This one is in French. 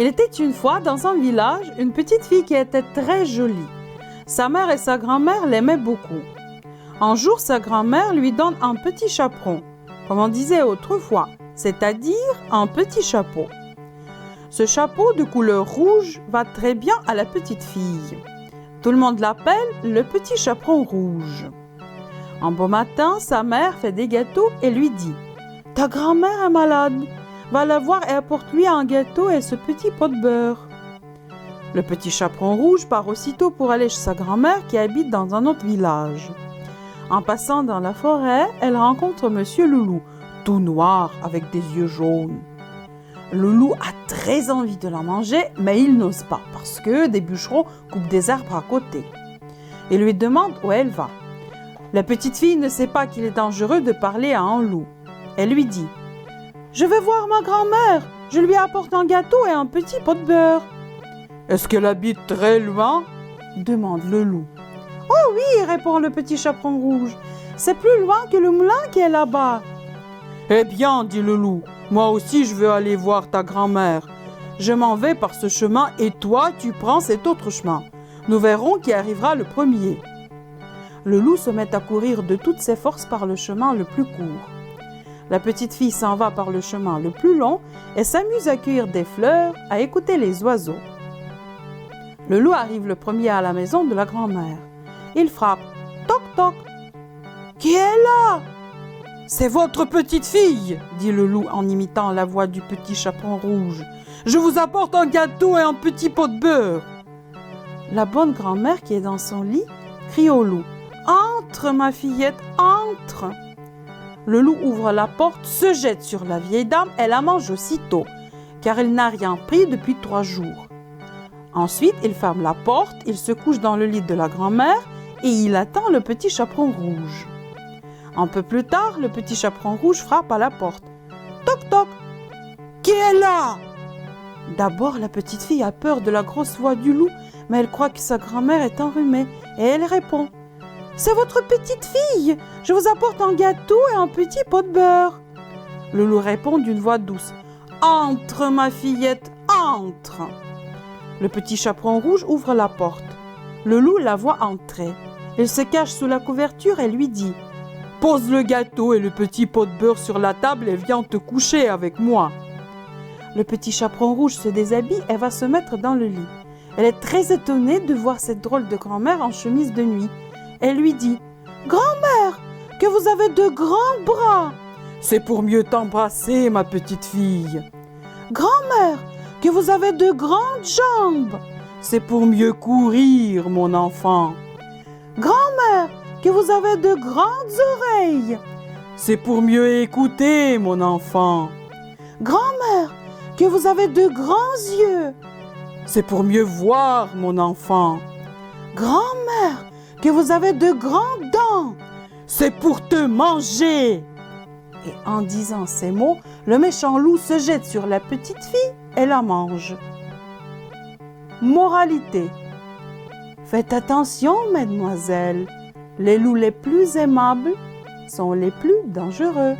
Il était une fois dans un village une petite fille qui était très jolie. Sa mère et sa grand-mère l'aimaient beaucoup. Un jour, sa grand-mère lui donne un petit chaperon, comme on disait autrefois, c'est-à-dire un petit chapeau. Ce chapeau de couleur rouge va très bien à la petite fille. Tout le monde l'appelle le petit chaperon rouge. Un beau matin, sa mère fait des gâteaux et lui dit « Ta grand-mère est malade. Va la voir et apporte-lui un gâteau et ce petit pot de beurre. » Le petit chaperon rouge part aussitôt pour aller chez sa grand-mère qui habite dans un autre village. En passant dans la forêt, elle rencontre Monsieur Loulou, tout noir avec des yeux jaunes. Loulou a très envie de la manger, mais il n'ose pas parce que des bûcherons coupent des arbres à côté. Il lui demande où elle va. La petite fille ne sait pas qu'il est dangereux de parler à un loup. Elle lui dit « Je vais voir ma grand-mère, je lui apporte un gâteau et un petit pot de beurre. »« Est-ce qu'elle habite très loin ?» demande le loup. « Oh oui, répond le petit chaperon rouge, c'est plus loin que le moulin qui est là-bas. »« Eh bien, dit le loup, moi aussi je veux aller voir ta grand-mère. Je m'en vais par ce chemin et toi tu prends cet autre chemin. Nous verrons qui arrivera le premier. » Le loup se met à courir de toutes ses forces par le chemin le plus court. La petite fille s'en va par le chemin le plus long et s'amuse à cueillir des fleurs, à écouter les oiseaux. Le loup arrive le premier à la maison de la grand-mère. Il frappe. Toc toc. Qui est là? C'est votre petite fille, dit le loup en imitant la voix du petit chaperon rouge. Je vous apporte un gâteau et un petit pot de beurre. La bonne grand-mère qui est dans son lit crie au loup. Entre, ma fillette, entre. Le loup ouvre la porte, se jette sur la vieille dame et la mange aussitôt, car il n'a rien pris depuis 3 jours. Ensuite, il ferme la porte, il se couche dans le lit de la grand-mère et il attend le petit chaperon rouge. Un peu plus tard, le petit chaperon rouge frappe à la porte. Toc toc. Qui est là? D'abord, la petite fille a peur de la grosse voix du loup, mais elle croit que sa grand-mère est enrhumée et elle répond. C'est votre petite fille, je vous apporte un gâteau et un petit pot de beurre. Le loup répond d'une voix douce. Entre, ma fillette, entre. Le petit chaperon rouge ouvre la porte. Le loup la voit entrer. Il se cache sous la couverture et lui dit « Pose le gâteau et le petit pot de beurre sur la table et viens te coucher avec moi. » Le petit chaperon rouge se déshabille et va se mettre dans le lit. Elle est très étonnée de voir cette drôle de grand-mère en chemise de nuit. Elle lui dit « Grand-mère, que vous avez de grands bras. »« C'est pour mieux t'embrasser, ma petite fille. »« Grand-mère, que vous avez de grandes jambes. »« C'est pour mieux courir, mon enfant. »« Grand-mère, que vous avez de grandes oreilles. »« C'est pour mieux écouter, mon enfant. »« Grand-mère, que vous avez de grands yeux. »« C'est pour mieux voir, mon enfant. »« Grand-mère, que vous avez de grandes dents. »« C'est pour te manger. » Et en disant ces mots, le méchant loup se jette sur la petite fille et la mange. Moralité. Faites attention, mesdemoiselles, les loups les plus aimables sont les plus dangereux.